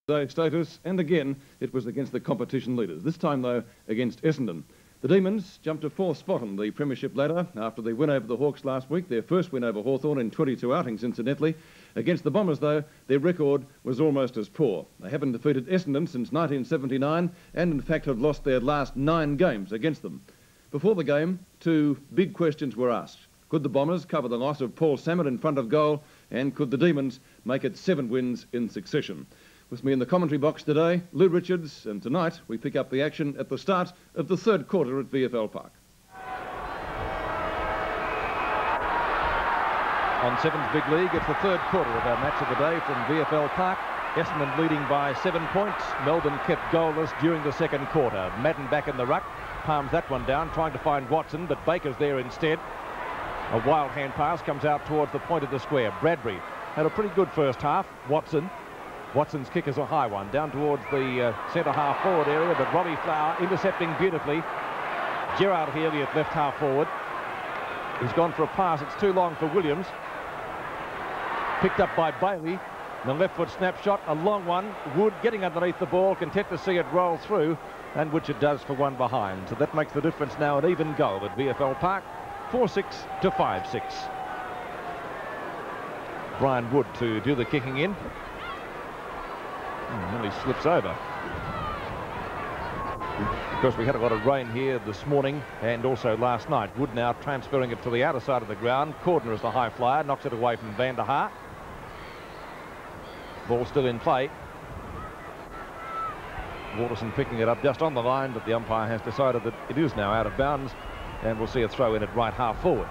status, and again it was against the competition leaders, this time though against Essendon. The Demons jumped to 4th spot on the premiership ladder after their win over the Hawks last week, their first win over Hawthorn in 22 outings incidentally. Against the Bombers though, their record was almost as poor. They haven't defeated Essendon since 1979 and in fact have lost their last 9 games against them. Before the game, 2 big questions were asked. Could the Bombers cover the loss of Paul Sammut in front of goal, and could the Demons make it 7 wins in succession? With me in the commentary box today, Lou Richards, and tonight we pick up the action at the start of the 3rd quarter at VFL Park. On 7's Big League, it's the 3rd quarter of our match of the day from VFL Park. Essendon leading by 7 points. Melbourne kept goalless during the 2nd quarter. Madden back in the ruck, palms that one down, trying to find Watson, but Baker's there instead. A wild hand pass comes out towards the point of the square. Bradbury had a pretty good first half. Watson's kick is a high one, down towards the centre half forward area, but Robbie Flower intercepting beautifully. Gerard Healy at left half forward. He's gone for a pass, it's too long for Williams. Picked up by Bailey. The left foot snapshot, a long one. Wood getting underneath the ball, content to see it roll through, and which it does for one behind. So that makes the difference now an even goal at VFL Park, 4-6 to 5-6. Brian Wood to do the kicking in. Nearly slips over. Of course, we had a lot of rain here this morning and also last night. Wood now transferring it to the outer side of the ground. Cordner is the high flyer, knocks it away from Van der Haar. Ball still in play. Waterson picking it up just on the line, but the umpire has decided that it is now out of bounds, and we'll see a throw in at right half forward.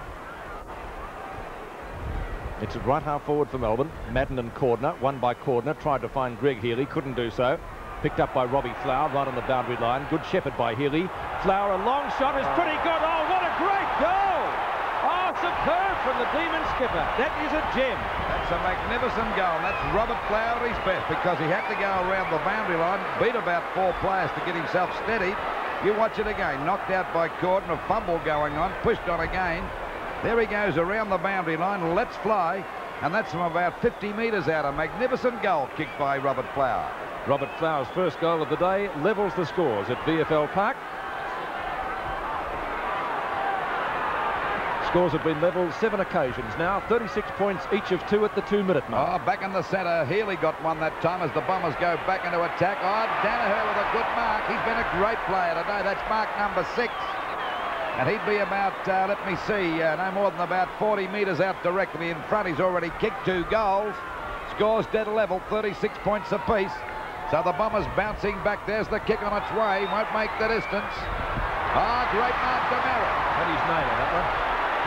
It's at right half forward for Melbourne. Madden and Cordner, won by Cordner, tried to find Greg Healy, couldn't do so. Picked up by Robbie Flower, right on the boundary line. Good shepherd by Healy. Flower, a long shot is pretty good. Oh, what a great goal! Oh, superb from the Demon skipper. That is a gem. That's a magnificent goal. That's Robert Flower at his best, because he had to go around the boundary line, beat about 4 players to get himself steady. You watch it again. Knocked out by Cordner, a fumble going on, pushed on again. There he goes around the boundary line, lets fly, and that's from about 50 metres out. A magnificent goal kicked by Robert Flower. Robert Flower's first goal of the day levels the scores at VFL Park. Scores have been levelled 7 occasions now, 36 points each of 2 at the 2-minute mark. Oh, back in the centre, Healy got one that time as the Bombers go back into attack. Oh, Danaher with a good mark. He's been a great player today. That's mark number 6. And he'd be about, let me see, no more than about 40 metres out directly in front. He's already kicked 2 goals. Scores dead level, 36 points apiece. So the Bombers bouncing back. There's the kick on its way. Won't make the distance. Oh, great mark to Merritt. Had his name on that one.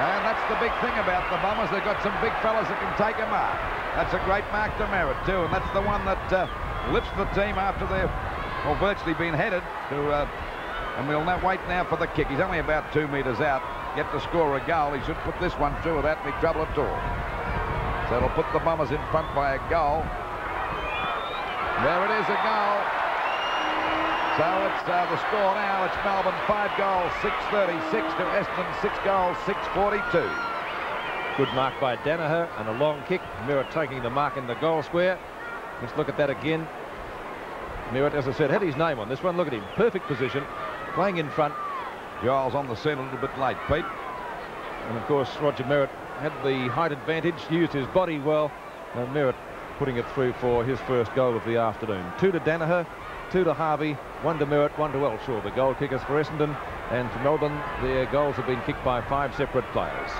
And that's the big thing about the Bombers. They've got some big fellas that can take a mark. That's a great mark to Merritt too. And that's the one that lifts the team after they've virtually been headed to... and we'll now wait now for the kick. He's only about 2 metres out. Get to score a goal. He should put this one through without any trouble at all. So it'll put the Bombers in front by a goal. There it is, a goal. So it's the score now. It's Melbourne 5 goals, 6:36 to Essendon 6 goals, 6:42. Good mark by Danaher and a long kick. Merritt taking the mark in the goal square. Let's look at that again. Merritt, as I said, had his name on this one. Look at him. Perfect position. Playing in front. Giles on the scene a little bit late, Pete. And of course, Roger Merritt had the height advantage, used his body well. And Merritt putting it through for his first goal of the afternoon. 2 to Danaher, 2 to Harvey, 1 to Merritt, 1 to Elshaw, the goal kickers for Essendon. And for Melbourne, their goals have been kicked by 5 separate players.